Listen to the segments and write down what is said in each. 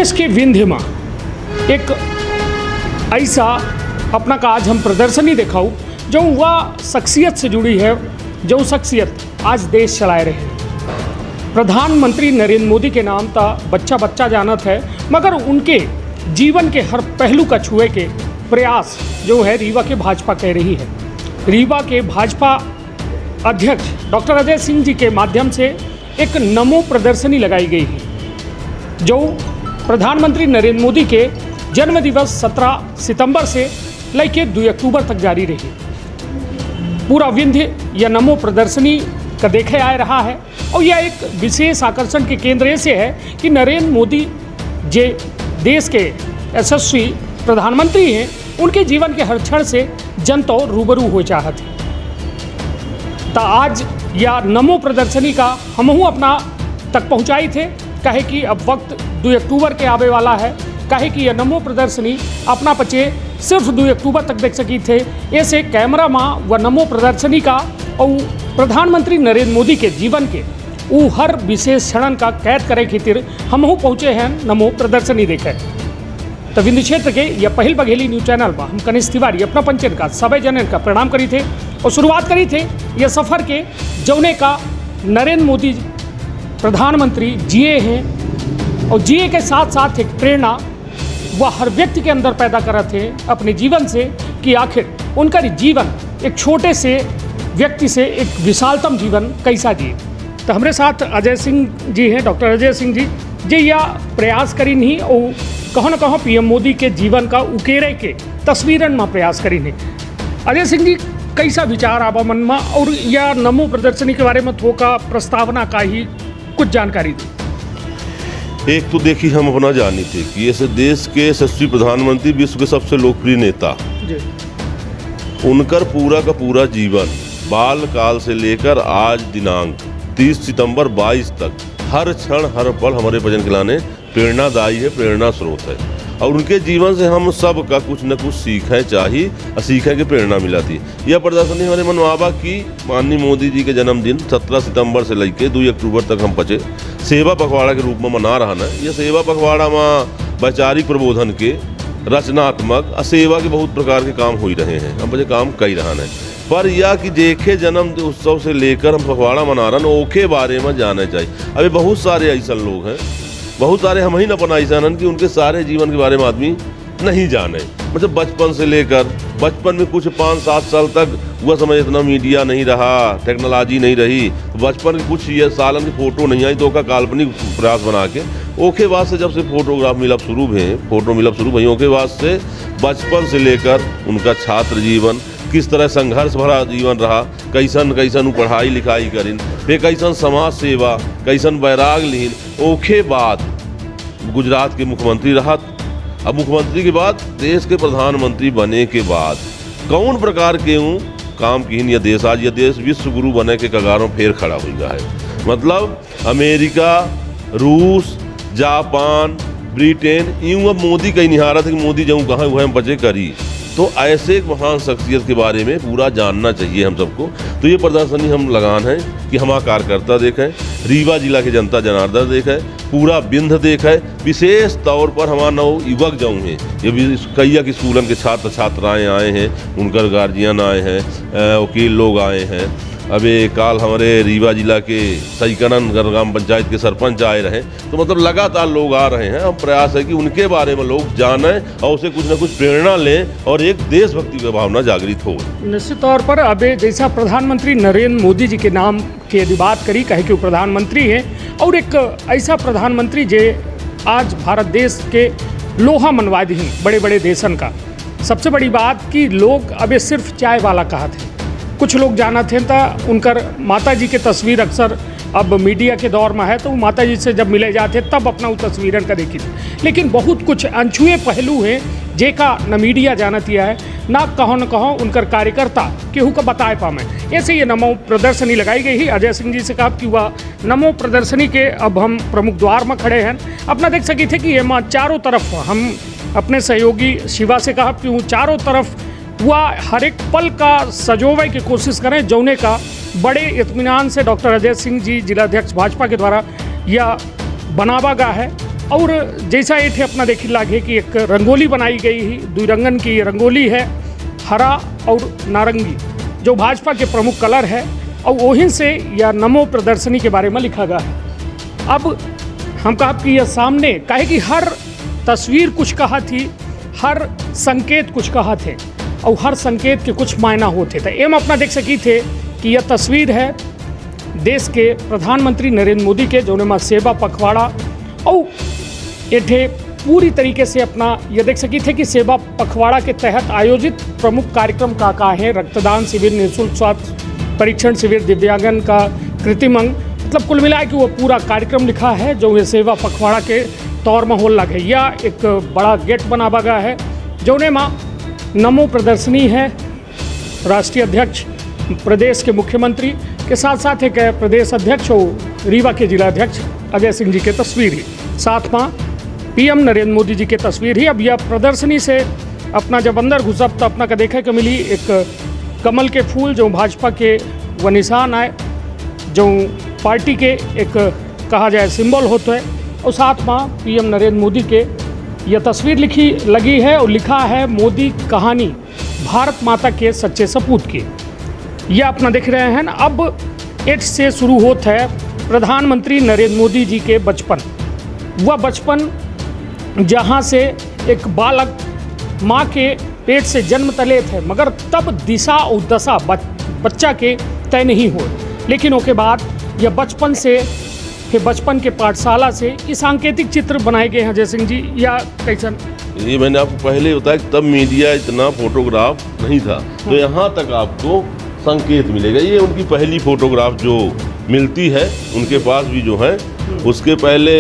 देश के विंध्य में एक ऐसा अपना का आज हम प्रदर्शनी दिखाऊँ जो वह शख्सियत से जुड़ी है, जो शख्सियत आज देश चलाए रहे हैं। प्रधानमंत्री नरेंद्र मोदी के नाम था बच्चा बच्चा जानत है, मगर उनके जीवन के हर पहलू का छुए के प्रयास जो है रीवा के भाजपा कह रही है। रीवा के भाजपा अध्यक्ष डॉक्टर अजय सिंह जी के माध्यम से एक नमो प्रदर्शनी लगाई गई है, जो प्रधानमंत्री नरेंद्र मोदी के जन्म दिवस 17 सितंबर से लेकर 2 अक्टूबर तक जारी रही। पूरा विंध्य यह नमो प्रदर्शनी का देखे आ रहा है और यह एक विशेष आकर्षण के केंद्र ऐसे है कि नरेंद्र मोदी जे देश के यशस्वी प्रधानमंत्री हैं, उनके जीवन के हर क्षण से जनता रूबरू हो चाहत है। तो आज यह नमो प्रदर्शनी का हमहू अपना तक पहुंचाई थे, कहे कि अब वक्त 2 अक्टूबर के आवे वाला है, कहे कि यह नमो प्रदर्शनी अपना बच्चे सिर्फ 2 अक्टूबर तक देख सकी थे। ऐसे कैमरा में व नमो प्रदर्शनी का और प्रधानमंत्री नरेंद्र मोदी के जीवन के वो हर विशेष क्षण का कैद करे खातिर हमहू पहुँचे हैं नमो प्रदर्शनी देखे। तो विंध्य क्षेत्र के यह पहल बघेली न्यूज चैनल में हम कनिष्ठ तिवारी अपना पंचन का सभी जनन का प्रणाम करी थे और शुरुआत करी थे यह सफ़र के जौने का नरेंद्र मोदी प्रधानमंत्री जिए हैं और जिए के साथ साथ एक प्रेरणा वह हर व्यक्ति के अंदर पैदा करते हैं अपने जीवन से कि आखिर उनका जीवन एक छोटे से व्यक्ति से एक विशालतम जीवन कैसा जिए। तो हमारे साथ अजय सिंह जी हैं, डॉक्टर अजय सिंह जी यह प्रयास करी नहीं और कहो न कहो पीएम मोदी के जीवन का उकेरे के तस्वीरन में प्रयास करी नहीं। अजय सिंह जी कैसा विचार आवा मन में और यह नमो प्रदर्शनी के बारे में थोड़ा प्रस्तावना का ही कुछ जानकारी दी। एक तो देखिए हम अपना जानी थे कि ऐसे देश के यशस्वी प्रधानमंत्री, विश्व के सबसे लोकप्रिय नेता, उनकर पूरा का पूरा जीवन बाल काल से लेकर आज दिनांक 30 सितंबर 22 तक हर क्षण हर पल हमारे भजन खिलाने प्रेरणादायी है, प्रेरणा स्रोत है। और उनके जीवन से हम सब का कुछ न कुछ सीखें चाहिए और सीखें की प्रेरणा मिला थी। यह प्रदर्शनी हमारे मन आवा की माननीय मोदी जी के जन्मदिन 17 सितंबर से लेकर 2 अक्टूबर तक हम बचे सेवा पखवाड़ा के रूप में मना रहा है। यह सेवा पखवाड़ा में वैचारिक प्रबोधन के रचनात्मक सेवा के बहुत प्रकार के काम हो ही रहे हैं, हम बचे काम कई रहा है। पर यह कि देखे जन्म उत्सव से लेकर हम पखवाड़ा मना रहे हैं ओके बारे में जाना चाहिए। अभी बहुत सारे ऐसा लोग हैं, बहुत सारे हम ही न अपना ऐसा कि उनके सारे जीवन के बारे में आदमी नहीं जाने। मतलब बचपन से लेकर बचपन में कुछ 5-7 साल तक वह समय इतना मीडिया नहीं रहा, टेक्नोलॉजी नहीं रही, बचपन के कुछ ये सालन की फ़ोटो नहीं आई तो का काल्पनिक प्रयास बना के ओके बाद से जब से फोटोग्राफ मिलब शुरू हुए, फोटो मिलब शुरू भई ओके बाद से बचपन से लेकर उनका छात्र जीवन किस तरह संघर्ष भरा जीवन रहा, कैसन कैसन पढ़ाई लिखाई करिन, फिर कैसन समाज सेवा, कैसन बैराग लिहिन। ओके बाद गुजरात के मुख्यमंत्री रहा, अब मुख्यमंत्री के बाद देश के प्रधानमंत्री बने के बाद कौन प्रकार के काम किन यह देश आज यह देश विश्व गुरु बने के कगारों फेर खड़ा हो गया है। मतलब अमेरिका, रूस, जापान, ब्रिटेन यूँ अब मोदी कहीं निहारा था कि मोदी जाऊँ कहाँ वह हम बचे करी। तो ऐसे एक महान शख्सियत के बारे में पूरा जानना चाहिए हम सबको। तो ये प्रदर्शनी हम लगान है कि हमारा कार्यकर्ता देखें, रीवा जिला के जनता जनार्दन देखें, पूरा विंध्य देखें, विशेष तौर पर हमारा नव युवक जो हैं, ये भी कैया की स्कूलन के छात्र छात्राएँ आए हैं, उनकर गार्जियन आए हैं, वकील लोग आए हैं। अभी काल हमारे रीवा जिला के सईकनन ग्राम पंचायत के सरपंच आए रहे। तो मतलब लगातार लोग आ रहे हैं। हम प्रयास है कि उनके बारे में लोग जानें और उसे कुछ न कुछ प्रेरणा लें और एक देशभक्ति की भावना जागृत हो। निश्चित तौर पर अभी जैसा प्रधानमंत्री नरेंद्र मोदी जी के नाम की यदि बात करी, कहे कि वो प्रधानमंत्री हैं और एक ऐसा प्रधानमंत्री जो आज भारत देश के लोहा मनवा दी बड़े बड़े देशन का। सबसे बड़ी बात कि लोग अभी सिर्फ चाय वाला कहा थे, कुछ लोग जाना थे तो उनकर माता जी के तस्वीर अक्सर अब मीडिया के दौर में है तो वो माता जी से जब मिले जाते तब अपना वो तस्वीरन का देखी थी। लेकिन बहुत कुछ अनछुए पहलू हैं जेका न मीडिया जानतिया है ना कहो न कहो उनकर कार्यकर्ता केहू का बताए पामे। ऐसे ये नमो प्रदर्शनी लगाई गई है। अजय सिंह जी से कहा कि वह नमो प्रदर्शनी के अब हम प्रमुख द्वार में खड़े हैं, अपना देख सकी थे कि ये चारों तरफ हम अपने सहयोगी शिवा से कहा कि वो चारों तरफ वह हर एक पल का सजोवे की कोशिश करें, जौने का बड़े इत्मीनान से डॉक्टर अजय सिंह जी जिलाध्यक्ष भाजपा के द्वारा यह बनावा गया है और जैसा ये अपना देखी लागे कि एक रंगोली बनाई गई ही, द्विरंगन की रंगोली है, हरा और नारंगी जो भाजपा के प्रमुख कलर है, और वहीं से यह नमो प्रदर्शनी के बारे में लिखा गया है। अब हम कहा कि यह सामने कहे कि हर तस्वीर कुछ कहा थी, हर संकेत कुछ कहा थे, और हर संकेत के कुछ मायना होते थे। एम अपना देख सकी थे कि यह तस्वीर है देश के प्रधानमंत्री नरेंद्र मोदी के, जो ने सेवा पखवाड़ा और ये पूरी तरीके से अपना ये देख सकी थे कि सेवा पखवाड़ा के तहत आयोजित प्रमुख कार्यक्रम का है रक्तदान शिविर, निःशुल्क स्वास्थ्य परीक्षण शिविर, दिव्यांगन का कृत्रिम अंग, मतलब कुल मिला के वो पूरा कार्यक्रम लिखा है जो ये सेवा पखवाड़ा के तौर में हो लगे। यह एक बड़ा गेट बना बगा है जो ने माँ नमो प्रदर्शनी है। राष्ट्रीय अध्यक्ष, प्रदेश के मुख्यमंत्री के साथ साथ एक प्रदेश अध्यक्ष और रीवा के जिला अध्यक्ष अजय सिंह जी के तस्वीर ही, साथ में पीएम नरेंद्र मोदी जी की तस्वीर ही। अब यह प्रदर्शनी से अपना जब अंदर घुसा तो अपना का देखा कि मिली एक कमल के फूल जो भाजपा के व निशान आए, जो पार्टी के एक कहा जाए सिंबल होते हैं, और साथ में पीएम नरेंद्र मोदी के यह तस्वीर लगी है और लिखा है मोदी कहानी भारत माता के सच्चे सपूत की। यह अपना देख रहे हैं ना। अब एट से शुरू होता है प्रधानमंत्री नरेंद्र मोदी जी के बचपन, वह बचपन जहाँ से एक बालक माँ के पेट से जन्म तले थे, मगर तब दिशा और दशा बच्चा के तय नहीं हो, लेकिन उसके बाद यह बचपन से फिर बचपन के पाठशाला से ये सांकेतिक चित्र बनाए गए हैं अजय सिंह जी, या कैसन? ये मैंने आपको पहले बताया कि तब मीडिया इतना फोटोग्राफ नहीं था, तो यहाँ तक आपको संकेत मिलेगा। ये उनकी पहली फोटोग्राफ जो मिलती है उनके पास भी जो है। उसके पहले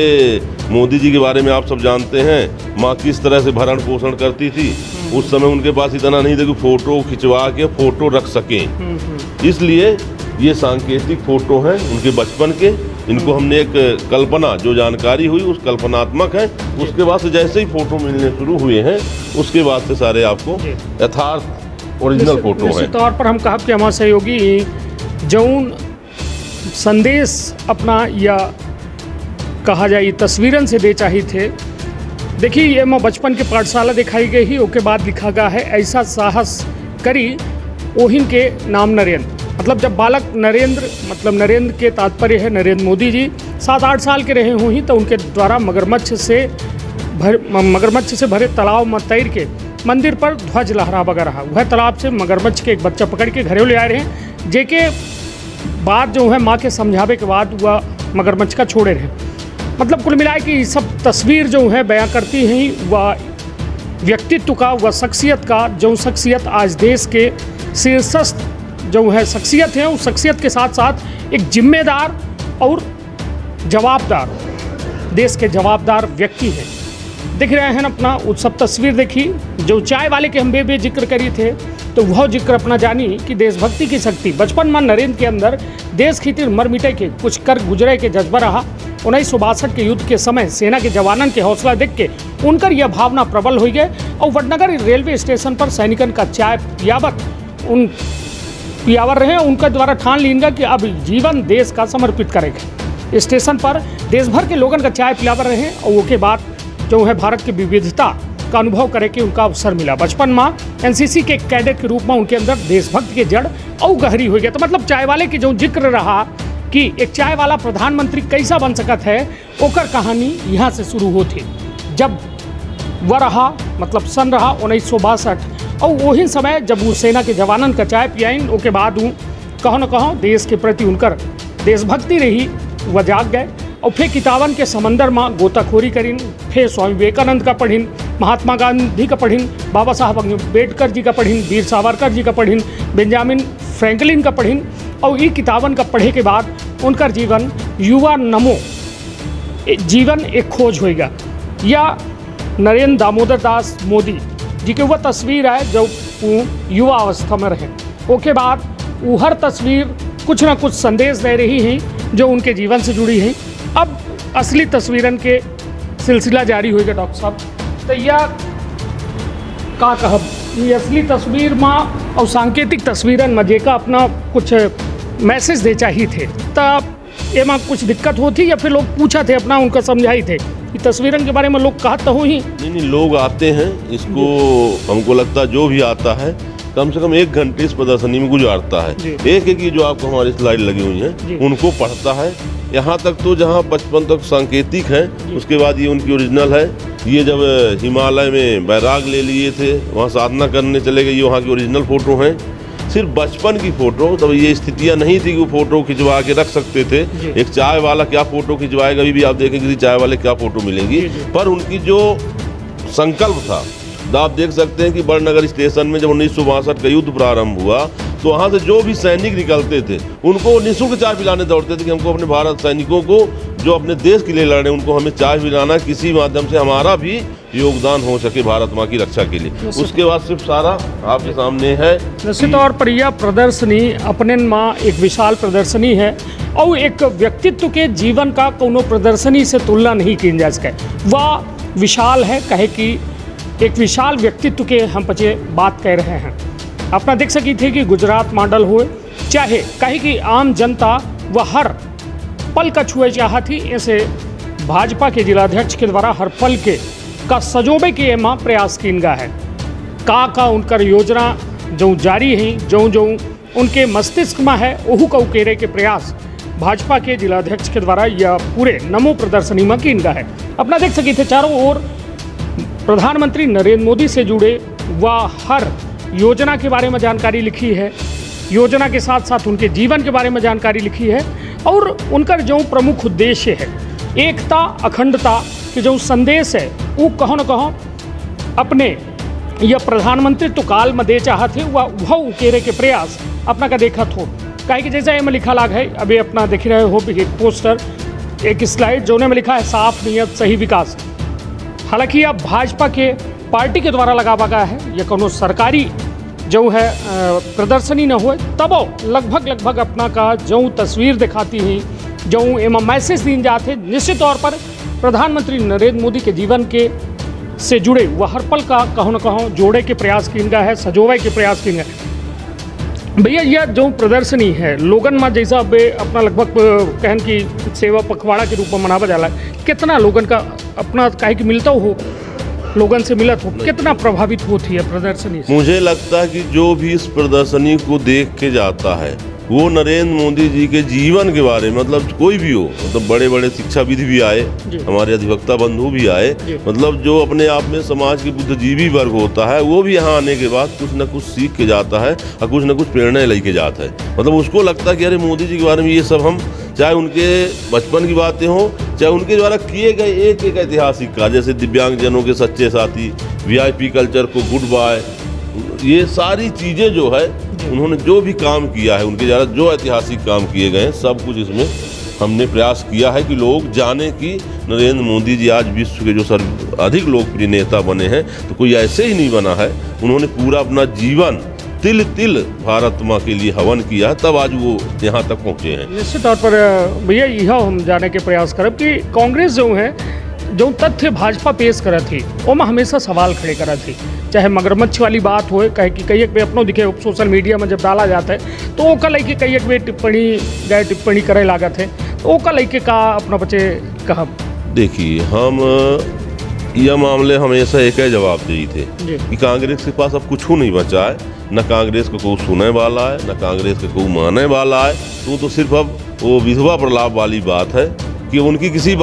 मोदी जी के बारे में आप सब जानते हैं, माँ किस तरह से भरण पोषण करती थी। उस समय उनके पास इतना नहीं था कि फोटो खिंचवा के फोटो रख सकें, इसलिए ये सांकेतिक फोटो हैं उनके बचपन के। इनको हमने एक कल्पना, जो जानकारी हुई उस कल्पनात्मक है, उसके बाद से जैसे ही फोटो मिलने शुरू हुए हैं उसके बाद से सारे आपको यथार्थ ओरिजिनल फोटो हैं। तौर पर हम कहा कि हमारे सहयोगी जौन संदेश अपना या कहा जाए तस्वीरन से दे चाहिए थे। देखिए ये मैं बचपन के पाठशाला दिखाई गई ही, उसके बाद लिखा गया है ऐसा साहस करी ओहिन के नाम नरेंद्र। मतलब जब बालक नरेंद्र, मतलब नरेंद्र के तात्पर्य है नरेंद्र मोदी जी 7-8 साल के रहे हुई तो उनके द्वारा मगरमच्छ से भरे तालाब में तैर के मंदिर पर ध्वज लहरा बगा रहा। वह तालाब से मगरमच्छ के एक बच्चा पकड़ के घरे ले आए रहे, जेके बाद जो है माँ के समझावे के बाद वह मगरमच्छ का छोड़े रहे। मतलब कुल मिलाए कि सब तस्वीर जो है बयां करती हैं वह व्यक्तित्व का, वह शख्सियत का, जो शख्सियत आज देश के शीर्षस्थ जो है शख्सियत है, उस शख्सियत के साथ साथ एक जिम्मेदार और जवाबदार, देश के जवाबदार व्यक्ति है। देख रहे हैं अपना उत्सव तस्वीर देखी जो चाय वाले के हम बे जिक्र करी थे, तो वह जिक्र अपना जानी कि देशभक्ति की शक्ति बचपन में नरेंद्र के अंदर देश खातिर मर मिटे के कुछ कर गुजरे के जज्बा रहा। 1962 के युद्ध के समय सेना के जवानन के हौसला देख के उनकर यह भावना प्रबल हो गए और वडनगर रेलवे स्टेशन पर सैनिकन का चाय पियावर रहे। उनका द्वारा ठान लिया कि अब जीवन देश का समर्पित करेंगे। स्टेशन पर देश भर के लोगों का चाय पियावर रहे और उसके बाद जो है भारत की विविधता का अनुभव करे कि उनका अवसर मिला। बचपन में एनसीसी के कैडेट के रूप में उनके अंदर देशभक्त के जड़ और गहरी हो गया। तो मतलब चाय वाले की जो जिक्र रहा कि एक चाय वाला प्रधानमंत्री कैसा बन सकता है, ओकर कहानी यहाँ से शुरू होती। जब वह रहा मतलब सन रहा 1962 और वही समय जब वो सेना के जवानन का चाय पियाइन, उसके बाद वो कहो न कहो देश के प्रति उनकर देशभक्ति रही, वह जाग गए और फिर किताबन के समंदर में गोताखोरी करीन। फिर स्वामी विवेकानंद का पढ़िन, महात्मा गांधी का पढ़िन, बाबा साहब अम्बेडकर जी का पढ़िन, वीर सावरकर जी का पढ़िन, बेंजामिन फ्रैंकलिन का पढ़िन। और ये किताबन का पढ़े के बाद उनका जीवन युवा नमो जीवन एक खोज होएगा। या नरेंद्र दामोदर दास मोदी जी के वह तस्वीर है जो युवा अवस्था में रहे। उसके बाद वो हर तस्वीर कुछ ना कुछ संदेश दे रही हैं जो उनके जीवन से जुड़ी हैं। अब असली तस्वीरन के सिलसिला जारी होएगा डॉक्टर साहब। तो यह का कहब ये असली तस्वीर में और सांकेतिक तस्वीरन मजे का अपना कुछ मैसेज दे चाहिए थे, तब एमा कुछ दिक्कत होती या फिर लोग पूछा थे अपना उनका समझाई थे ये तस्वीरों के बारे में लोग कहते हो ही नहीं, लोग आते हैं इसको, हमको लगता है जो भी आता है कम से कम 1 घंटे इस प्रदर्शनी में गुजारता है। एक एक जो आपको हमारी स्लाइड लगी हुई हैं उनको पढ़ता है। यहाँ तक तो जहाँ 55 तक सांकेतिक है, उसके बाद ये उनकी ओरिजिनल है। ये जब हिमालय में बैराग ले लिए थे, वहाँ साधना करने चले गए, ये वहाँ की ओरिजिनल फ़ोटो हैं। सिर्फ बचपन की फ़ोटो, तब ये स्थितियाँ नहीं थी कि वो फ़ोटो खिंचवा के रख सकते थे। एक चाय वाला क्या फ़ोटो खिंचवाएगा, अभी भी आप देखेंगे चाय वाले क्या फ़ोटो मिलेंगी, पर उनकी जो संकल्प था, आप देख सकते हैं कि बड़नगर स्टेशन में जब 1962 का युद्ध प्रारंभ हुआ तो वहाँ से जो भी सैनिक निकलते थे उनको निःशुल्क चाय पिलाने दौड़ते थे कि हमको अपने भारत सैनिकों को जो अपने देश के लिए लड़ रहे हैं उनको हमें चाय पिलाना, किसी माध्यम से हमारा भी योगदान हो सके भारत माँ की रक्षा के लिए। उसके बाद सिर्फ सारा आपके सामने है। निश्चित तौर पर यह प्रदर्शनी अपने माँ एक विशाल प्रदर्शनी है और एक व्यक्तित्व के जीवन का कोनो प्रदर्शनी से तुलना नहीं की जा सके। वह विशाल है, कहे कि एक विशाल व्यक्तित्व के हम पचे बात कह रहे हैं। अपना देख सकी थे कि गुजरात मॉडल हुए, चाहे कहे कि आम जनता वह हर पल का छुए चाहा थी, ऐसे भाजपा के जिलाध्यक्ष के द्वारा हर पल के का सजोबे के एमा प्रयास किनगा है। का उनकर योजना जो जारी है, जो उनके मस्तिष्क में है, ओहू का उकेरे के प्रयास भाजपा के जिलाध्यक्ष के द्वारा यह पूरे नमो प्रदर्शनी में किनगा है। अपना देख सकी थे चारों ओर प्रधानमंत्री नरेंद्र मोदी से जुड़े व हर योजना के बारे में जानकारी लिखी है, योजना के साथ साथ उनके जीवन के बारे में जानकारी लिखी है और उनका जो प्रमुख उद्देश्य है एकता अखंडता के जो संदेश है वो कहो न कहो अपने यह प्रधानमंत्री काल में दे चाहते वह उकेरे के प्रयास अपना का देखा हो। कहे कि जैसा में लिखा लाग है, अभी अपना देख रहे हो एक पोस्टर, एक स्लाइड जोने में लिखा है साफ नियत सही विकास। हालांकि यह भाजपा के पार्टी के द्वारा लगावा गया है, यह कोनो सरकारी जो है प्रदर्शनी न हो, तब लगभग अपना का जो तस्वीर दिखाती ही जो एवं मैसेज दी जाते निश्चित तौर पर प्रधानमंत्री नरेंद्र मोदी के जीवन के से जुड़े वह हर पल का कहो न कहो जोड़े के प्रयास किनगा है, सजोवे के प्रयास किनगा है। भैया यह जो प्रदर्शनी है लोगन में जैसा अपना लगभग कहन की सेवा पखवाड़ा के रूप में मनावा जाला, कितना लोगन का अपना काहे कि मिलता हो, लोगन से मिलत हो, कितना प्रभावित होती है प्रदर्शनी से? मुझे लगता है कि जो भी इस प्रदर्शनी को देख के जाता है वो नरेंद्र मोदी जी के जीवन के बारे में, मतलब कोई भी हो, मतलब बड़े बड़े शिक्षाविद भी आए, हमारे अधिवक्ता बंधु भी आए, मतलब जो अपने आप में समाज के बुद्धिजीवी वर्ग होता है वो भी यहाँ आने के बाद कुछ न कुछ सीख के जाता है और कुछ न कुछ प्रेरणा लेके जाता है। मतलब उसको लगता है कि अरे मोदी जी के बारे में ये सब हम, चाहे उनके बचपन की बातें हों, चाहे उनके द्वारा किए गए एक एक ऐतिहासिक कार्य, जैसे दिव्यांगजनों के सच्चे साथी, VIP कल्चर को गुड बाय, ये सारी चीज़ें जो है उन्होंने जो भी काम किया है, उनके द्वारा जो ऐतिहासिक काम किए गए हैं, सब कुछ इसमें हमने प्रयास किया है कि लोग जाने कि नरेंद्र मोदी जी आज विश्व के जो अधिक लोकप्रिय नेता बने हैं तो कोई ऐसे ही नहीं बना है। उन्होंने पूरा अपना जीवन तिल तिल भारत माँ के लिए हवन किया, तब आज वो यहाँ तक पहुँचे हैं। निश्चित तौर पर भैया यह हम जाने के प्रयास करब कि कांग्रेस जो है जो तथ्य भाजपा पेश करा थी वो में हमेशा सवाल खड़े करा थी, चाहे मगरमच्छ वाली बात हो, कहे कि कई एक भी अपनों दिखे सोशल मीडिया में जब डाला जाता है तो वो कल कि कई एक भी टिप्पणी करे लागत है, तो वो कल के का अपना बच्चे कहा। देखिए हम यह मामले हमेशा एक ही जवाब दिए थे कि कांग्रेस के पास अब कुछ नहीं बचा है, न कांग्रेस को कोई सुनने वाला है, न कांग्रेस को कोई मानने वाला है। तो सिर्फ अब वो विधवा प्रलाप वाली बात है कि उनकी किसी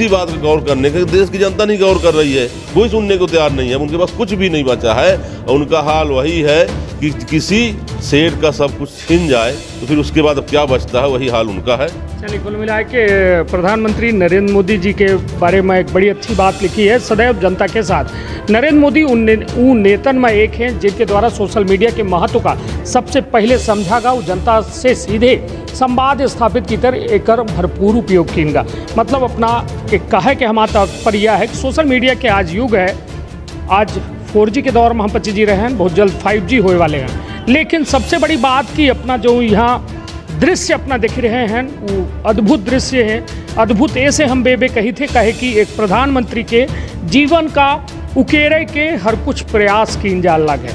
बात का गौर करने का देश की जनता नहीं गौर कर रही है, कोई सुनने को तैयार नहीं है, उनके पास कुछ भी नहीं बचा है। और उनका हाल वही है कि किसी सेठ का सब कुछ छीन जाए तो फिर उसके बाद अब क्या बचता है, वही हाल उनका है। चलिए कुल मिला के प्रधानमंत्री नरेंद्र मोदी जी के बारे में एक बड़ी अच्छी बात लिखी है, सदैव जनता के साथ। नरेंद्र मोदी उन नेतन में एक हैं जिनके द्वारा सोशल मीडिया के महत्व का सबसे पहले समझा गा, जनता से सीधे संवाद स्थापित की तरह एक भरपूर उपयोग किएगा। मतलब अपना एक कहे कि हमारा तात्पर्य यह है कि सोशल मीडिया के आज युग है, आज 4G के दौर में हम 25 जी रहे हैं, बहुत जल्द 5G होने वाले हैं। लेकिन सबसे बड़ी बात कि अपना जो यहाँ दृश्य अपना देख रहे हैं वो अद्भुत दृश्य है। अद्भुत ऐसे हम बेबे कही थे, कहे कि एक प्रधानमंत्री के जीवन का उकेरे के हर कुछ प्रयास की इंजाल लगे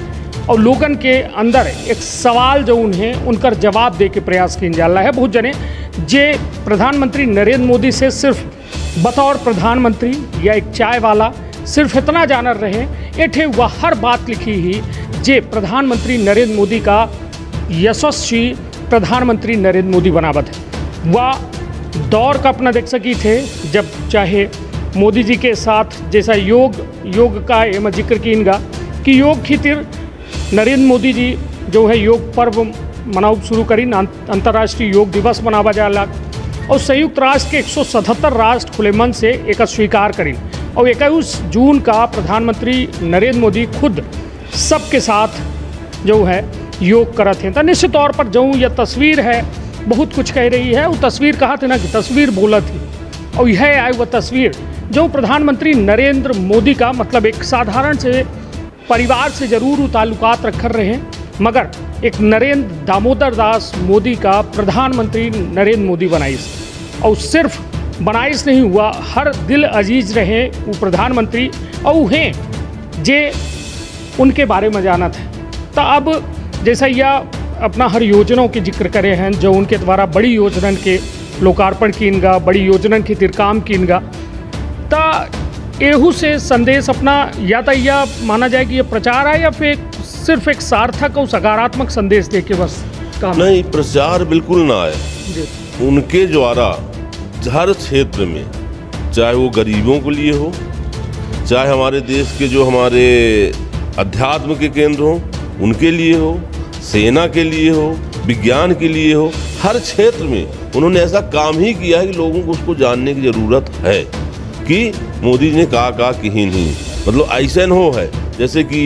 और लोगन के अंदर एक सवाल जो उन्हें उनका जवाब दे के प्रयास की इंजाल है। बहुत जने जे प्रधानमंत्री नरेंद्र मोदी से सिर्फ बतौर प्रधानमंत्री या एक चाय वाला सिर्फ इतना जानर रहे एठे वह हर बात लिखी ही जे प्रधानमंत्री नरेंद्र मोदी का यशस्वी प्रधानमंत्री नरेंद्र मोदी बनावत है। वह दौर का अपना देख सकी थे जब चाहे मोदी जी के साथ जैसा योग का एम जिक्र कीनगा कि योग खातिर नरेंद्र मोदी जी जो है योग पर्व मनाओ शुरू करी, अंतर्राष्ट्रीय योग दिवस मनावा जाला और संयुक्त राष्ट्र के 177 राष्ट्र खुले मन से एक स्वीकार करी और 21 जून का प्रधानमंत्री नरेंद्र मोदी खुद सबके साथ जो है योग करत हैं। तो निश्चित तौर पर जो यह तस्वीर है बहुत कुछ कह रही है। वो तस्वीर कहा था ना कि तस्वीर बोला थी और यह आई वह तस्वीर जो प्रधानमंत्री नरेंद्र मोदी का मतलब एक साधारण से परिवार से ज़रूर ताल्लुकात रख रहे हैं, मगर एक नरेंद्र दामोदर दास मोदी का प्रधानमंत्री नरेंद्र मोदी बनाइस और सिर्फ बनाइस नहीं हुआ, हर दिल अजीज रहे वो प्रधानमंत्री और हैं जे उनके बारे में जानत है। तो अब जैसा यह अपना हर योजनाओं के जिक्र करे हैं जो उनके द्वारा बड़ी योजना के लोकार्पण कीनगा, बड़ी योजना के तिरकाम कीनगा, तो एहू से संदेश अपना या तो यह माना जाए कि यह प्रचार है या फिर सिर्फ एक सार्थक और सकारात्मक संदेश दे के बस काम? नहीं, प्रचार बिल्कुल ना है। उनके द्वारा हर क्षेत्र में, चाहे वो गरीबों के लिए हो, चाहे हमारे देश के जो हमारे अध्यात्म के केंद्र हो उनके लिए हो, सेना के लिए हो, विज्ञान के लिए हो, हर क्षेत्र में उन्होंने ऐसा काम ही किया है कि लोगों को उसको जानने की ज़रूरत है कि मोदी जी ने कहा कि नहीं, मतलब ऐसा न हो है जैसे कि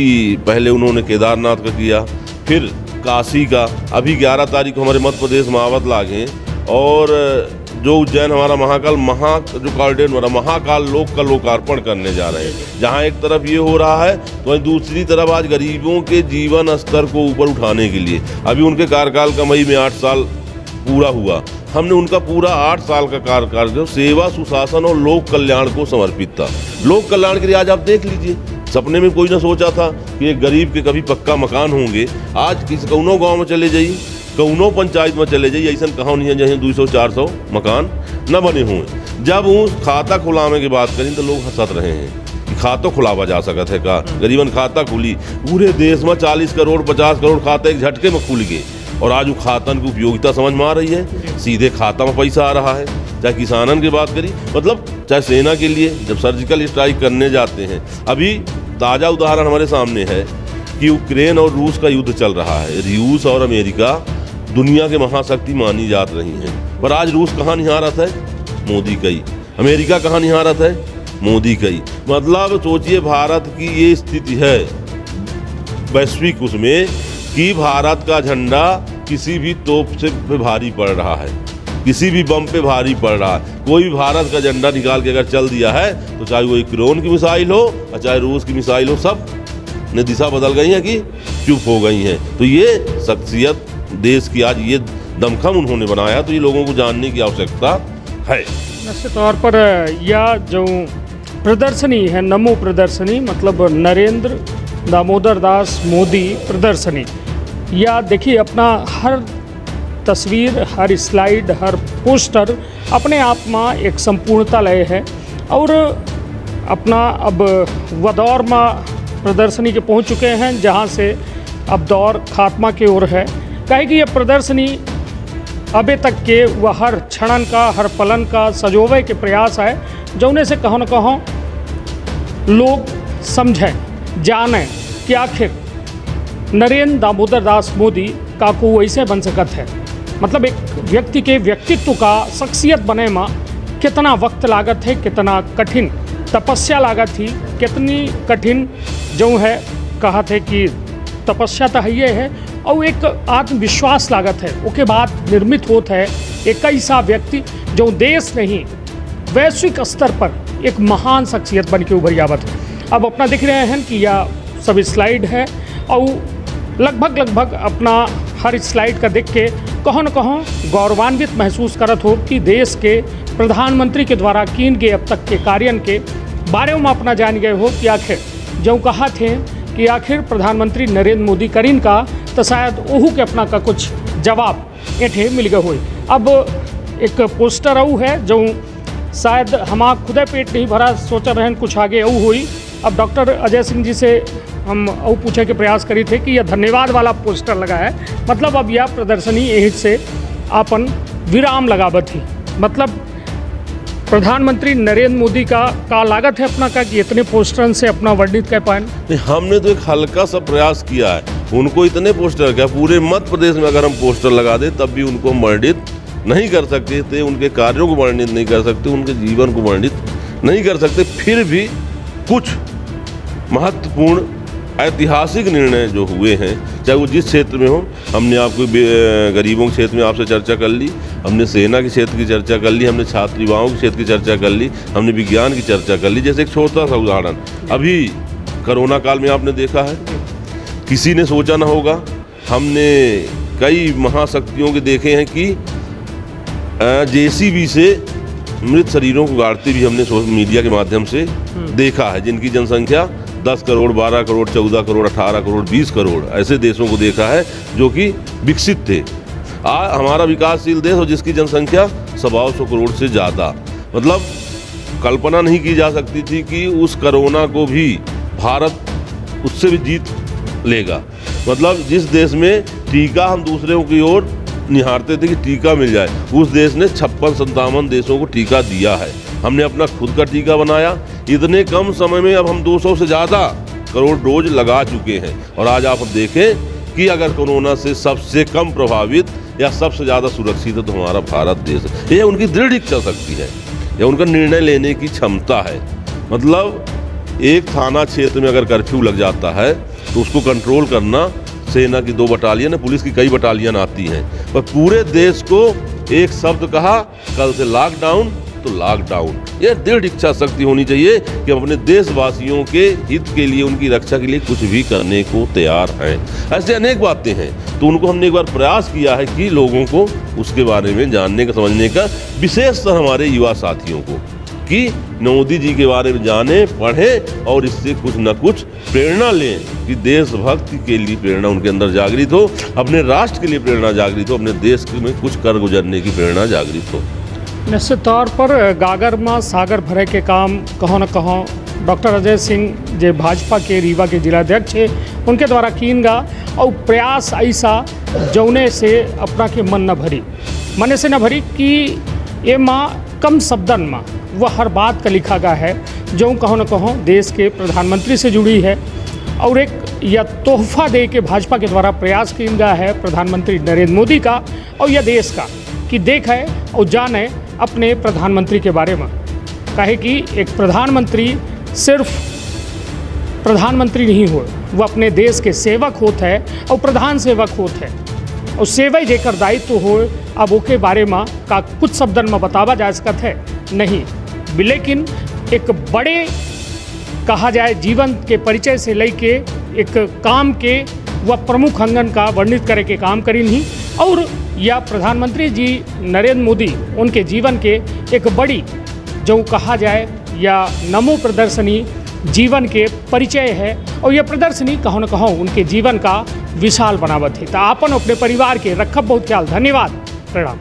पहले उन्होंने केदारनाथ का किया, फिर काशी का, अभी 11 तारीख को हमारे मध्य प्रदेश महावत लागे और जो उज्जैन हमारा महाकाल लोक का लोकार्पण करने जा रहे हैं। जहां एक तरफ ये हो रहा है तो वहीं दूसरी तरफ आज गरीबों के जीवन स्तर को ऊपर उठाने के लिए अभी उनके कार्यकाल का मई में 8 साल पूरा हुआ, हमने उनका पूरा 8 साल का कार्यकाल जो सेवा, सुशासन और लोक कल्याण को समर्पित था। लोक कल्याण के लिए आज आप देख लीजिए, सपने में कोई ना सोचा था कि एक गरीब के कभी पक्का मकान होंगे। आज किसी कौनो गांव में चले जाइए, कौनो पंचायत में चले जाइए, ऐसा कहाँ नहीं है जहाँ 200-400 मकान न बने हुए। जब वो खाता खुलाने की बात करें तो लोग हंसत रहे हैं कि खाता खुलावा जा सकता है का, गरीबन खाता खुली। पूरे देश में 40 करोड़ 50 करोड़ खाता एक झटके में खुल गए और आज वो खातन की उपयोगिता समझ में आ रही है, सीधे खाता में पैसा आ रहा है। चाहे किसानन की बात करी, मतलब चाहे सेना के लिए जब सर्जिकल स्ट्राइक करने जाते हैं, अभी ताज़ा उदाहरण हमारे सामने है कि यूक्रेन और रूस का युद्ध चल रहा है। रूस और अमेरिका दुनिया के महाशक्ति मानी जात रही हैं, पर आज रूस कहाँ निहारत है? मोदी कई। अमेरिका कहाँ निहारत है? मोदी कई। मतलब सोचिए भारत की ये स्थिति है वैश्विक उसमें कि भारत का झंडा किसी भी तोप से पे भारी पड़ रहा है, किसी भी बम पे भारी पड़ रहा है। कोई भी भारत का झंडा निकाल के अगर चल दिया है तो चाहे वो यूक्रेन की मिसाइल हो और चाहे रूस की मिसाइल हो, सब ने दिशा बदल गई है कि चुप हो गई हैं। तो ये शख्सियत देश की आज ये दमखम उन्होंने बनाया, तो ये लोगों को जानने की आवश्यकता है। निश्चित तौर पर यह जो प्रदर्शनी है, नमो प्रदर्शनी, मतलब नरेंद्र दामोदर दास मोदी प्रदर्शनी, या देखिए अपना हर तस्वीर, हर स्लाइड, हर पोस्टर अपने आप में एक संपूर्णता लय है और अपना अब वह दौर में प्रदर्शनी के पहुंच चुके हैं जहां से अब दौर खात्मा की ओर है। कहे कि यह प्रदर्शनी अबे तक के वह हर क्षणन का, हर पलन का सजोवे के प्रयास है जो उन्हें से कहो न कहो लोग समझें, जानें कि आखिर नरेंद्र दामोदर दास मोदी का को ऐसे बन सकत है। मतलब एक व्यक्ति के व्यक्तित्व का शख्सियत बने में कितना वक्त लागत है, कितना कठिन तपस्या लागत थी, कितनी कठिन जो है कहा थे कि तपस्या तो ये है और एक आत्मविश्वास लागत है। उसके बाद निर्मित होता है एक ऐसा व्यक्ति जो देश नहीं वैश्विक स्तर पर एक महान शख्सियत बन के उभरी आवत है। अब अपना दिख रहे हैं कि यह सब स्लाइड है और लगभग अपना हर स्लाइड का देख के कहो न कहो गौरवान्वित महसूस करत हो कि देश के प्रधानमंत्री के द्वारा कीन गए अब तक के कार्यों के बारे में अपना जान गए हो कि आखिर जो कहा थे कि आखिर प्रधानमंत्री नरेंद्र मोदी करीन का तो शायद ओहू के अपना का कुछ जवाब एठे मिल गए हुए। अब एक पोस्टर आऊ है जो शायद हमारा खुदे पेट नहीं भरा, सोचा रहन कुछ आगे और हुई। अब डॉक्टर अजय सिंह जी से हम और पूछे के प्रयास करी थे कि यह धन्यवाद वाला पोस्टर लगा है, मतलब अब यह प्रदर्शनी यही से अपन विराम लगावत ही। मतलब प्रधानमंत्री नरेंद्र मोदी का लागत है अपना का कि इतने पोस्टरन से अपना वर्णित कर पाए। नहीं, हमने तो एक हल्का सा प्रयास किया है। उनको इतने पोस्टर क्या पूरे मध्य प्रदेश में अगर हम पोस्टर लगा दे तब भी उनको हम वर्णित नहीं कर सकते थे, उनके कार्यों को वर्णित नहीं कर सकते, उनके जीवन को वर्णित नहीं कर सकते। फिर भी कुछ महत्वपूर्ण ऐतिहासिक निर्णय जो हुए हैं, चाहे वो जिस क्षेत्र में हो, हमने आपको गरीबों के क्षेत्र में आपसे चर्चा कर ली, हमने सेना के क्षेत्र की चर्चा कर ली, हमने छात्र युवाओं के क्षेत्र की चर्चा कर ली, हमने विज्ञान की चर्चा कर ली। जैसे एक छोटा सा उदाहरण, अभी कोरोना काल में आपने देखा है, किसी ने सोचा ना होगा, हमने कई महाशक्तियों के देखे हैं कि जेसीबी से मृत शरीरों को गाड़ते भी हमने सोशल मीडिया के माध्यम से देखा है, जिनकी जनसंख्या 10 करोड़, 12 करोड़, 14 करोड़, 18 करोड़, 20 करोड़ ऐसे देशों को देखा है जो कि विकसित थे। आज हमारा विकासशील देश और जिसकी जनसंख्या 125 करोड़ से ज़्यादा, मतलब कल्पना नहीं की जा सकती थी कि उस कोरोना को भी भारत उससे भी जीत लेगा। मतलब जिस देश में टीका हम दूसरों की ओर निहारते थे कि टीका मिल जाए, उस देश ने 56-57 देशों को टीका दिया है। हमने अपना खुद का टीका बनाया, इतने कम समय में अब हम 200 से ज़्यादा करोड़ डोज लगा चुके हैं। और आज आप देखें कि अगर कोरोना से सबसे कम प्रभावित या सबसे ज़्यादा सुरक्षित है तो हमारा भारत देश है। यह उनकी दृढ़ इच्छा शक्ति है, यह उनका निर्णय लेने की क्षमता है। मतलब एक थाना क्षेत्र में अगर कर्फ्यू लग जाता है तो उसको कंट्रोल करना सेना की 2 बटालियन, पुलिस की कई बटालियन आती हैं, और पूरे देश को एक शब्द कहा, कल से लॉकडाउन तो लॉकडाउन। यह दृढ़ इच्छा शक्ति होनी चाहिए कि हम अपने देशवासियों के हित के लिए, उनकी रक्षा के लिए कुछ भी करने को तैयार हैं। ऐसे अनेक बातें हैं, तो उनको हमने एक बार प्रयास किया है कि लोगों को उसके बारे में जानने का, समझने का, विशेषतः हमारे युवा साथियों को, कि मोदी जी के बारे में जाने, पढ़ें और इससे कुछ न कुछ प्रेरणा लें कि देशभक्ति के लिए प्रेरणा उनके अंदर जागृत हो, अपने राष्ट्र के लिए प्रेरणा जागृत हो, अपने देश में कुछ कर गुजरने की प्रेरणा जागृत हो। निश्चित तौर पर गागर में सागर भरे के काम कहो न कहो डॉक्टर अजय सिंह जो भाजपा के रीवा के जिलाध्यक्ष है उनके द्वारा कीन गा और प्रयास ऐसा जौने से अपना के मन से न भरी कि ये माँ कम शब्दन में वह हर बात का लिखा गया है जो कहो न कहो देश के प्रधानमंत्री से जुड़ी है, और एक यह तोहफा दे के भाजपा के द्वारा प्रयास किया गया है प्रधानमंत्री नरेंद्र मोदी का और यह देश का, कि देखे और जाने अपने प्रधानमंत्री के बारे में। कहे कि एक प्रधानमंत्री सिर्फ प्रधानमंत्री नहीं हो, वह अपने देश के सेवक होते हैं और प्रधान सेवक होते हैं, और सेवा जेकर दायित्व हो। अब ओके बारे में का कुछ शब्दन में बतावा जा सकता है नहीं, लेकिन एक बड़े कहा जाए जीवन के परिचय से लेके एक काम के वह प्रमुख अंगन का वर्णित करे के काम करी नहीं, और यह प्रधानमंत्री जी नरेंद्र मोदी उनके जीवन के एक बड़ी जो कहा जाए या नमो प्रदर्शनी जीवन के परिचय है, और यह प्रदर्शनी कहो न कहो उनके जीवन का विशाल बनावत है। तो आपन अपने परिवार के रखब बहुत ख्याल। धन्यवाद, प्रणाम।